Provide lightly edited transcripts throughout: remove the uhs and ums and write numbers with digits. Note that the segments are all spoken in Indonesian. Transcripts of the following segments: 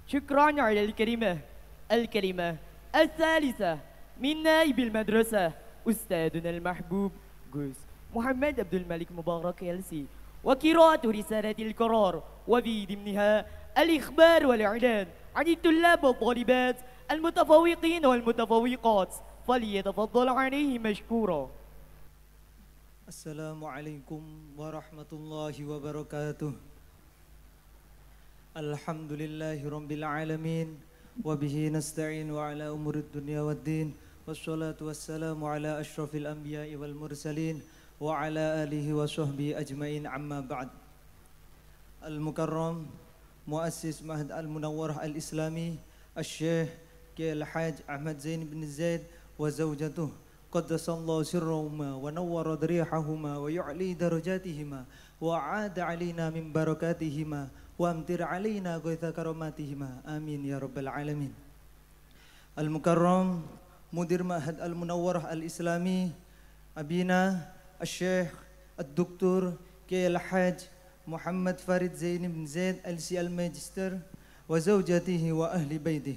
شكرا على الكلمة الثالثة من نائب المدرسة أستاذنا المحبوب جوز محمد عبد الملك مبارك يلسي، وقراءة رسالة القرار وفي ضمنها الإخبار والإعلان عن الطلاب والطالبات المتفوقين والمتفوقات، فليتفضل عليه مشكورا. السلام عليكم ورحمة الله وبركاته. الحمد لله رب العالمين وبه نستعين على أمور الدنيا والدين، والصلاة والسلام على أشرف الأنبياء والمرسلين وعلى آله وصحبه أجمعين. عما بعد. المكرم مؤسس معهد المنورة الإسلامي الشيخ الحاج أحمد زين بن زيد وزوجته قدس الله سرهما ونور ضريحهما ويعلي درجاتهما وعاد علينا من بركاتهما وامطر علينا غيث كراماتهما آمين يا رب العالمين. المكرم مدير معهد المنورة الإسلامي أبينا الشيخ الدكتور الحاج محمد فارد زين بن زيد LC الماجستير وزوجته وأهل بيته،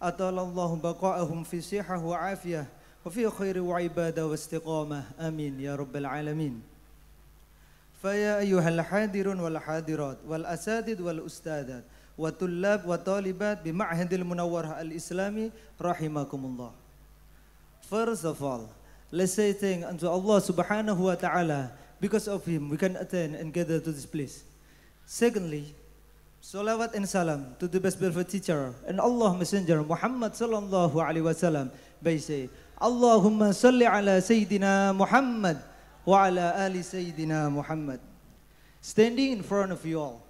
أطال الله بقاءهم في صحة وعافية وفي خير وعبادة واستقامة آمين يا رب العالمين. فيا أيها الحاضرون والحاضرات والأساتذة والأستاذات والطلاب والطالبات بمعهد المنورة الإسلامي رحمكم الله. First of all, let's say thanks unto Allah subhanahu wa ta'ala. Because of him we can attend and gather to this place. Secondly, salawat and salam to the best beloved teacher and Allah Messenger Muhammad sallallahu alaihi wasallam by say Allahumma salli ala Sayyidina Muhammad wa ala ali Sayyidina Muhammad. Standing in front of you all,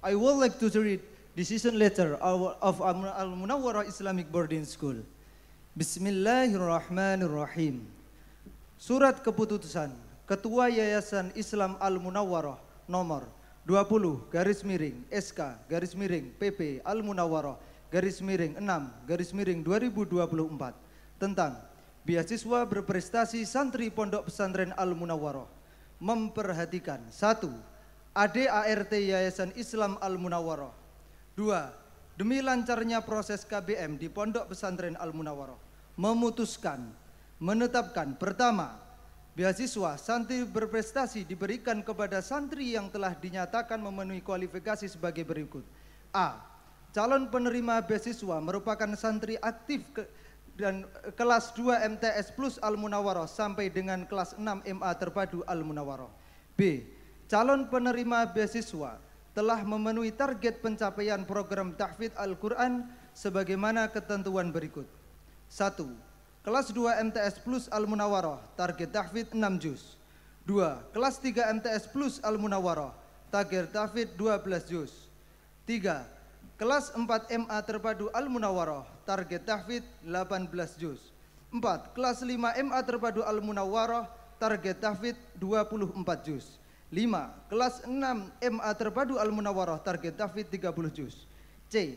I would like to read decision letter of Al-Munawwarah Islamic Boarding School. Bismillahirrahmanirrahim. Surat keputusan Ketua Yayasan Islam Al-Munawwarah nomor 20/SK/PP Al-Munawwarah /6/2024 tentang beasiswa berprestasi santri Pondok Pesantren Al-Munawwarah memperhatikan 1. ADART Yayasan Islam Al-Munawwarah. 2. Demi lancarnya proses KBM di Pondok Pesantren Al-Munawwarah memutuskan menetapkan pertama, beasiswa santri berprestasi diberikan kepada santri yang telah dinyatakan memenuhi kualifikasi sebagai berikut. A. Calon penerima beasiswa merupakan santri aktif dan kelas 2 MTS Plus Al-Munawwarah sampai dengan kelas 6 MA Terpadu Al-Munawwarah. B. Calon penerima beasiswa telah memenuhi target pencapaian program tahfidz Al-Quran sebagaimana ketentuan berikut. 1. Kelas 2 MTS Plus Al-Munawwarah target tahfidz 6 juz. 2. Kelas 3 MTS Plus Al-Munawwarah target tahfidz 12 juz. 3. Kelas 4 MA Terpadu Al-Munawwarah target tahfidz 18 juz. 4. Kelas 5 MA Terpadu Al-Munawwarah target tahfidz 24 juz. 5. Kelas 6 MA Terpadu Al-Munawwarah target tahfidz 30 juz. C.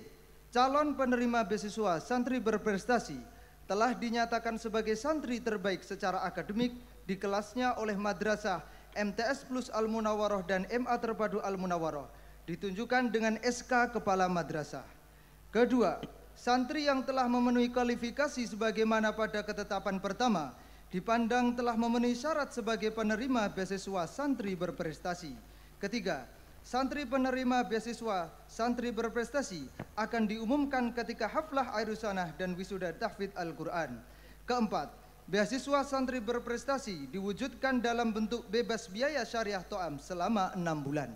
Calon penerima beasiswa santri berprestasi telah dinyatakan sebagai santri terbaik secara akademik di kelasnya oleh Madrasah MTS Plus Al-Munawwarah dan MA Terpadu Al-Munawwarah ditunjukkan dengan SK Kepala Madrasah. Kedua, santri yang telah memenuhi kualifikasi sebagaimana pada ketetapan pertama dipandang telah memenuhi syarat sebagai penerima beasiswa santri berprestasi. Ketiga, santri penerima beasiswa santri berprestasi akan diumumkan ketika haflah airusanah dan wisuda tahfidz Al-Quran. Keempat, beasiswa santri berprestasi diwujudkan dalam bentuk bebas biaya syariah to'am selama 6 bulan.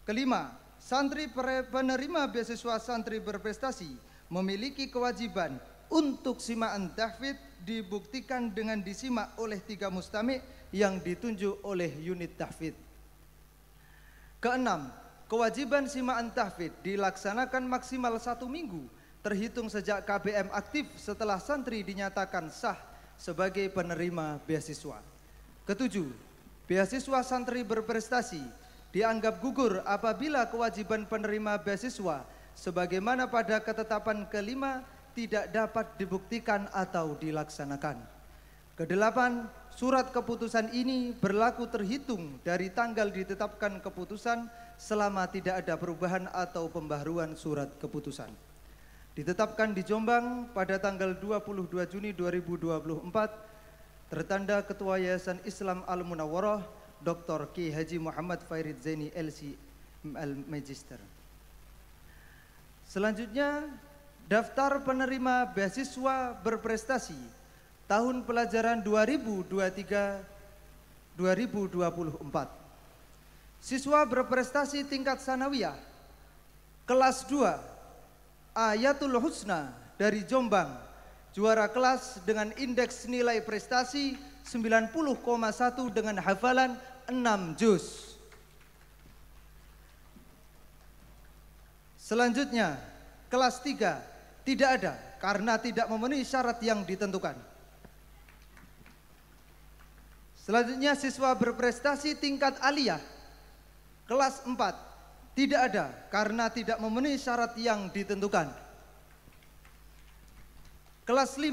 Kelima, santri penerima beasiswa santri berprestasi memiliki kewajiban untuk simaan tahfidz dibuktikan dengan disimak oleh 3 mustami' yang ditunjuk oleh unit tahfidz. Keenam, kewajiban simaan tahfidz dilaksanakan maksimal 1 minggu terhitung sejak KBM aktif setelah santri dinyatakan sah sebagai penerima beasiswa. Ketujuh, beasiswa santri berprestasi dianggap gugur apabila kewajiban penerima beasiswa sebagaimana pada ketetapan kelima tidak dapat dibuktikan atau dilaksanakan. Kedelapan, surat keputusan ini berlaku terhitung dari tanggal ditetapkan keputusan selama tidak ada perubahan atau pembaharuan surat keputusan. Ditetapkan di Jombang pada tanggal 22 Juni 2024, tertanda Ketua Yayasan Islam Al-Munawwarah Dr. Ki Haji Muhammad Fairid Zaini LC ML Magister. Selanjutnya, daftar penerima beasiswa berprestasi tahun pelajaran 2023-2024. Siswa berprestasi tingkat sanawiyah kelas 2 Ayatul Husna dari Jombang, juara kelas dengan indeks nilai prestasi 90,1 dengan hafalan 6 juz. Selanjutnya, kelas 3 tidak ada karena tidak memenuhi syarat yang ditentukan. Selanjutnya, siswa berprestasi tingkat aliyah kelas 4 tidak ada karena tidak memenuhi syarat yang ditentukan. Kelas 5,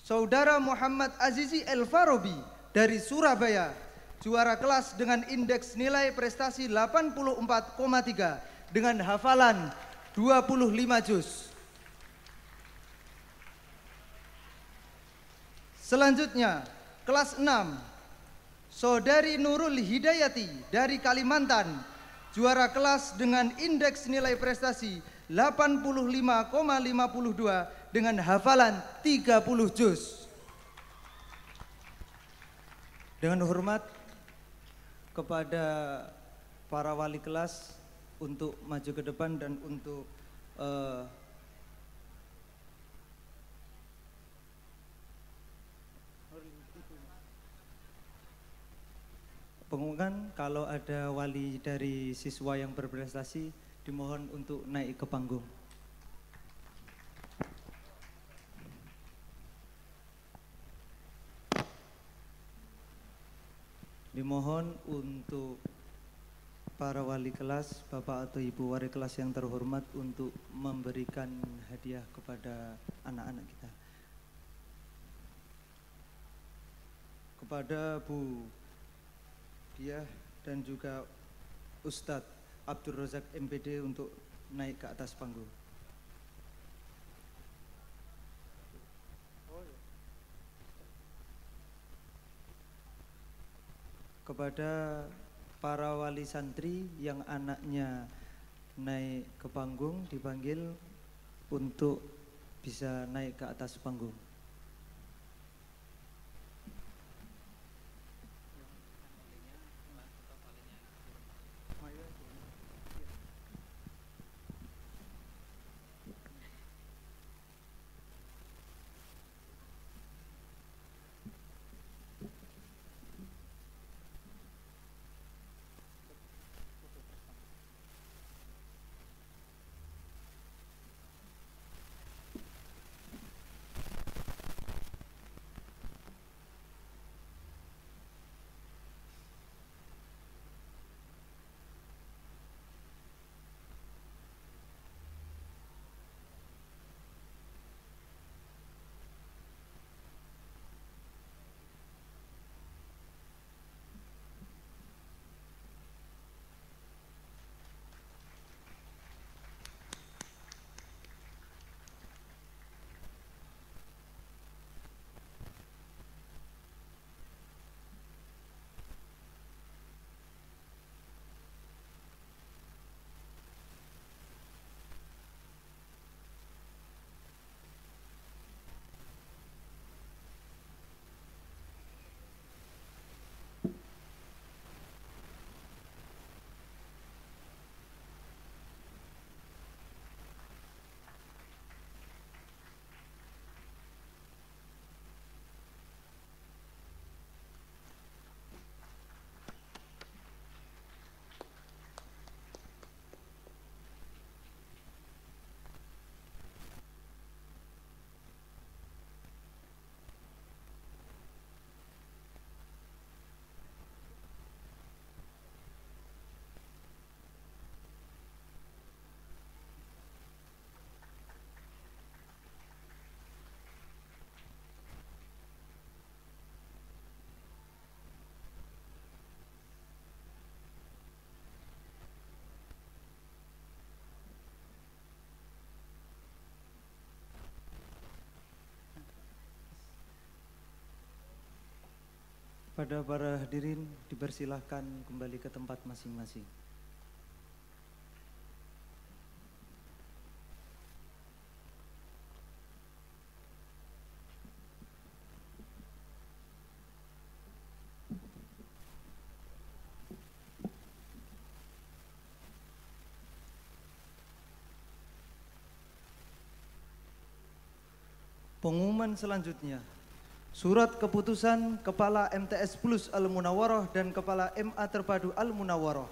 Saudara Muhammad Azizi El Farobi dari Surabaya, juara kelas dengan indeks nilai prestasi 84,3 dengan hafalan 25 juz. Selanjutnya, kelas 6, Saudari Nurul Hidayati dari Kalimantan, juara kelas dengan indeks nilai prestasi 85,52 dengan hafalan 30 juz. Dengan hormat kepada para wali kelas untuk maju ke depan dan untuk pengumuman. Kalau ada wali dari siswa yang berprestasi, dimohon untuk naik ke panggung. Dimohon untuk para wali kelas, Bapak atau Ibu wali kelas yang terhormat untuk memberikan hadiah kepada anak-anak kita. Kepada Bu Diah dan juga Ustadz Abdul Razak MPD untuk naik ke atas panggung. Kepada para wali santri yang anaknya naik ke panggung dipanggil untuk bisa naik ke atas panggung. Kepada para hadirin dipersilahkan kembali ke tempat masing-masing. Pengumuman selanjutnya, surat keputusan Kepala MTS Plus Al-Munawwaroh dan Kepala MA Terpadu Al-Munawwaroh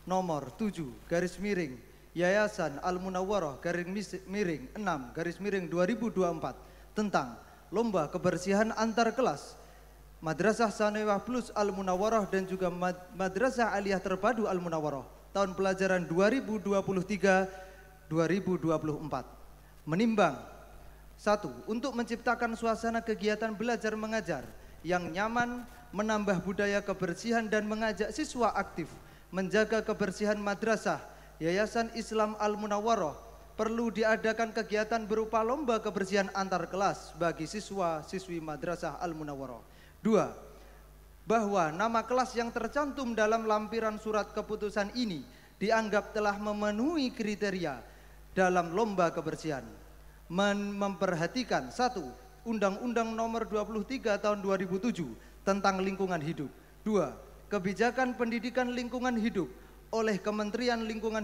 nomor 7 garis miring Yayasan Al-Munawwaroh garis miring 6 garis miring 2024 tentang lomba kebersihan antar kelas Madrasah Sanawiyah Plus Al-Munawwaroh dan juga Madrasah Aliyah Terpadu Al-Munawwaroh tahun pelajaran 2023-2024 menimbang 1. Untuk menciptakan suasana kegiatan belajar mengajar yang nyaman, menambah budaya kebersihan dan mengajak siswa aktif menjaga kebersihan madrasah Yayasan Islam Al-Munawwaroh, perlu diadakan kegiatan berupa lomba kebersihan antar kelas bagi siswa-siswi madrasah Al-Munawwaroh. 2. Bahwa nama kelas yang tercantum dalam lampiran surat keputusan ini dianggap telah memenuhi kriteria dalam lomba kebersihan. Memperhatikan 1. Undang-Undang Nomor 23 Tahun 2007 tentang lingkungan hidup. 2. Kebijakan pendidikan lingkungan hidup oleh Kementerian Lingkungan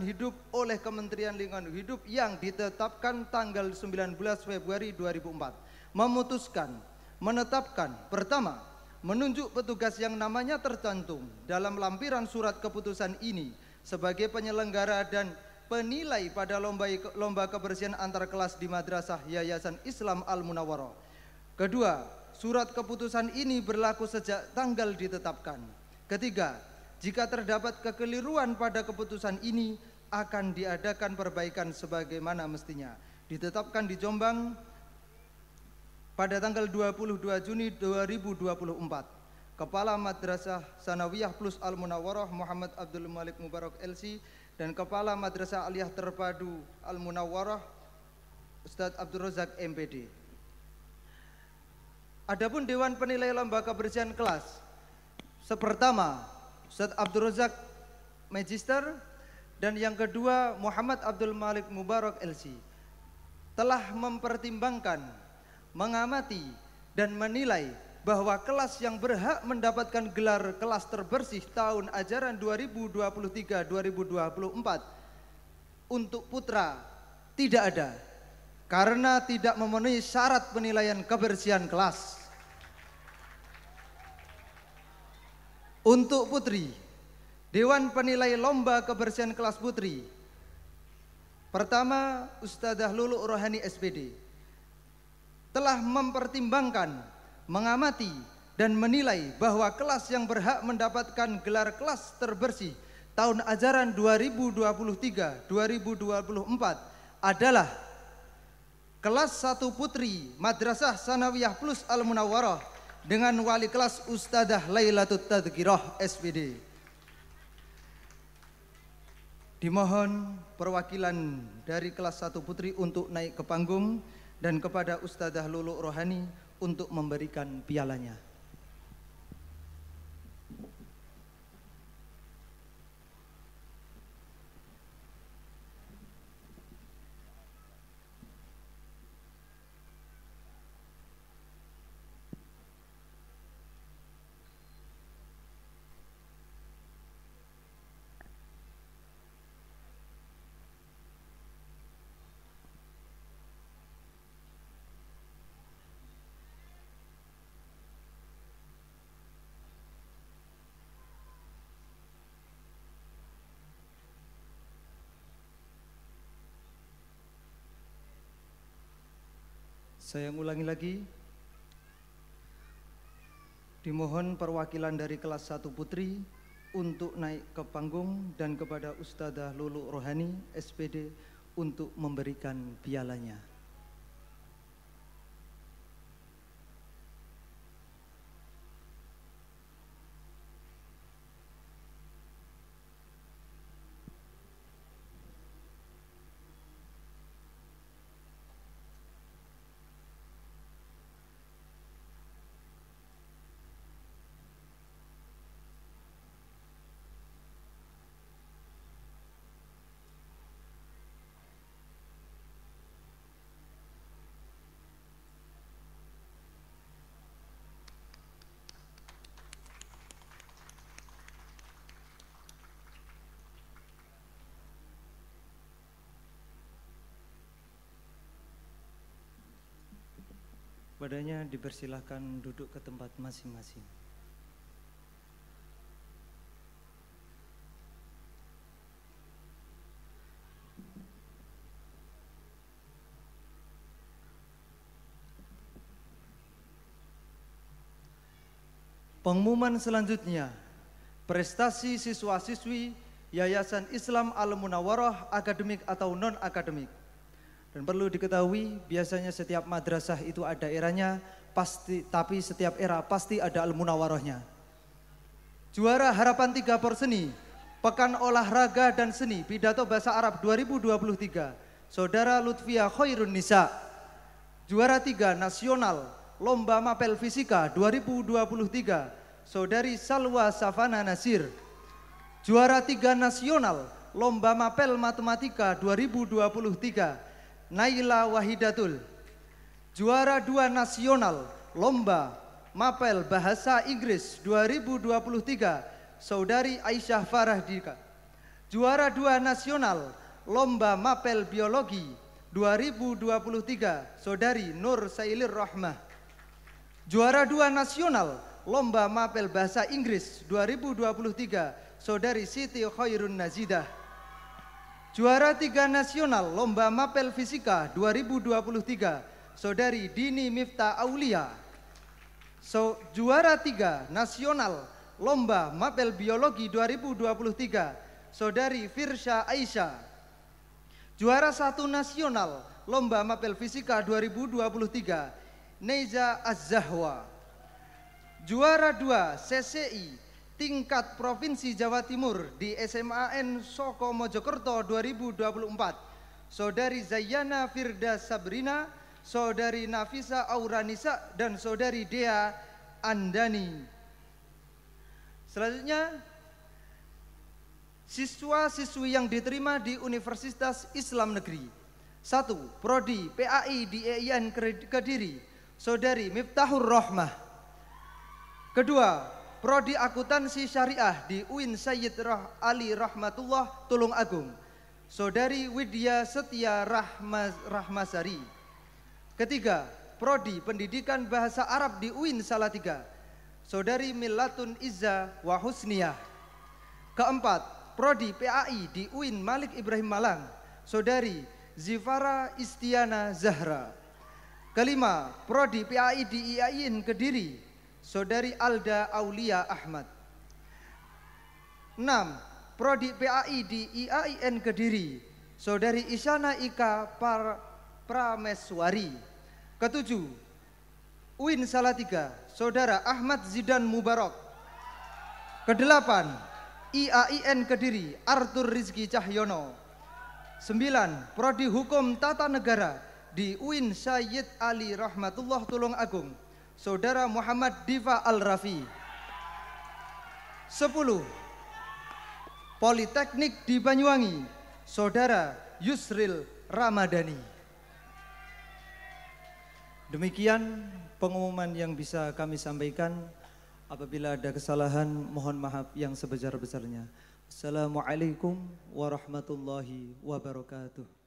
Hidup yang ditetapkan tanggal 19 Februari 2004 memutuskan menetapkan pertama, menunjuk petugas yang namanya tercantum dalam lampiran surat keputusan ini sebagai penyelenggara dan penilai pada lomba kebersihan antar kelas di Madrasah Yayasan Islam Al-Munawwaroh. Kedua, surat keputusan ini berlaku sejak tanggal ditetapkan. Ketiga, jika terdapat kekeliruan pada keputusan ini akan diadakan perbaikan sebagaimana mestinya. Ditetapkan di Jombang pada tanggal 22 Juni 2024. Kepala Madrasah Sanawiyah Plus Al-Munawwaroh Muhammad Abdul Malik Mubarak LC dan Kepala Madrasah Aliyah Terpadu Al-Munawwaroh Ustadz Abdul Razak MPD. Adapun Dewan Penilai Lomba Kebersihan Kelas, pertama Ustadz Abdul Razak Magister dan yang kedua Muhammad Abdul Malik Mubarak LC telah mempertimbangkan, mengamati dan menilai bahwa kelas yang berhak mendapatkan gelar kelas terbersih tahun ajaran 2023-2024 untuk putra tidak ada karena tidak memenuhi syarat penilaian kebersihan kelas. Untuk putri, Dewan Penilai Lomba Kebersihan Kelas Putri, pertama Ustadzah Lulu Rohani SPD telah mempertimbangkan, mengamati dan menilai bahwa kelas yang berhak mendapatkan gelar kelas terbersih tahun ajaran 2023-2024 adalah kelas 1 putri Madrasah Sanawiyah Plus Al-Munawwaroh dengan wali kelas Ustadzah Lailatul Tadhkirah SPD. Dimohon perwakilan dari kelas 1 putri untuk naik ke panggung dan kepada Ustadzah Lulu Rohani untuk memberikan pialanya. Saya ulangi lagi. Dimohon perwakilan dari kelas 1 putri untuk naik ke panggung dan kepada Ustadzah Lulu Rohani SPD untuk memberikan pialanya. Kepadanya dipersilahkan duduk ke tempat masing-masing. Pengumuman selanjutnya, prestasi siswa-siswi Yayasan Islam Al-Munawwarah akademik atau non-akademik. Dan perlu diketahui, biasanya setiap madrasah itu ada eranya, tapi setiap era pasti ada Al-Munawwarahnya. Juara Harapan 3 Porseni, Pekan Olahraga dan Seni Pidato Bahasa Arab 2023, Saudara Lutfia Khairun Nisa. Juara 3 Nasional Lomba Mapel Fisika 2023, Saudari Salwa Safana Nasir. Juara 3 Nasional Lomba Mapel Matematika 2023, Naila Wahidatul. Juara 2 Nasional Lomba Mapel Bahasa Inggris 2023, Saudari Aisyah Farahdika. Juara 2 Nasional Lomba Mapel Biologi 2023, Saudari Nur Sailir Rahmah. Juara 2 Nasional Lomba Mapel Bahasa Inggris 2023, Saudari Siti Khairun Nazidah. Juara 3 Nasional Lomba Mapel Fisika 2023, Saudari Dini Miftah Aulia. Juara 3 Nasional Lomba Mapel Biologi 2023, Saudari Firsha Aisyah. Juara 1 Nasional Lomba Mapel Fisika 2023, Neiza Az-Zahwa. Juara 2 CCI tingkat Provinsi Jawa Timur di SMAN Soko Mojokerto 2024, Saudari Zayyana Firda Sabrina, Saudari Nafisa Auranisa, dan Saudari Dea Andani. Selanjutnya, siswa-siswi yang diterima di Universitas Islam Negeri. 1. Prodi PAI di EIN Kediri, Saudari Miftahur Rahmah. Kedua, Prodi Akuntansi Syariah di UIN Sayyid Ali Rahmatullah Tulung Agung, Saudari Widya Setia Rahmasari. Ketiga, Prodi Pendidikan Bahasa Arab di UIN Salatiga, Saudari Millatun Izza wa Husniyah. Keempat, Prodi PAI di UIN Malik Ibrahim Malang, Saudari Zifara Istiana Zahra. Kelima, Prodi PAI di IAIN Kediri, Saudari Alda Aulia Ahmad. 6. Prodi PAI di IAIN Kediri, Saudari Isyana Ika Prameswari. Ketujuh, UIN Salatiga, Saudara Ahmad Zidan Mubarak. Kedelapan, IAIN Kediri, Arthur Rizky Cahyono. 9. Prodi Hukum Tata Negara di UIN Sayyid Ali Rahmatullah Tulung Agung, Saudara Muhammad Diva Al-Rafi. 10. Politeknik di Banyuwangi, Saudara Yusril Ramadhani. Demikian pengumuman yang bisa kami sampaikan. Apabila ada kesalahan, mohon maaf yang sebesar-besarnya. Assalamualaikum warahmatullahi wabarakatuh.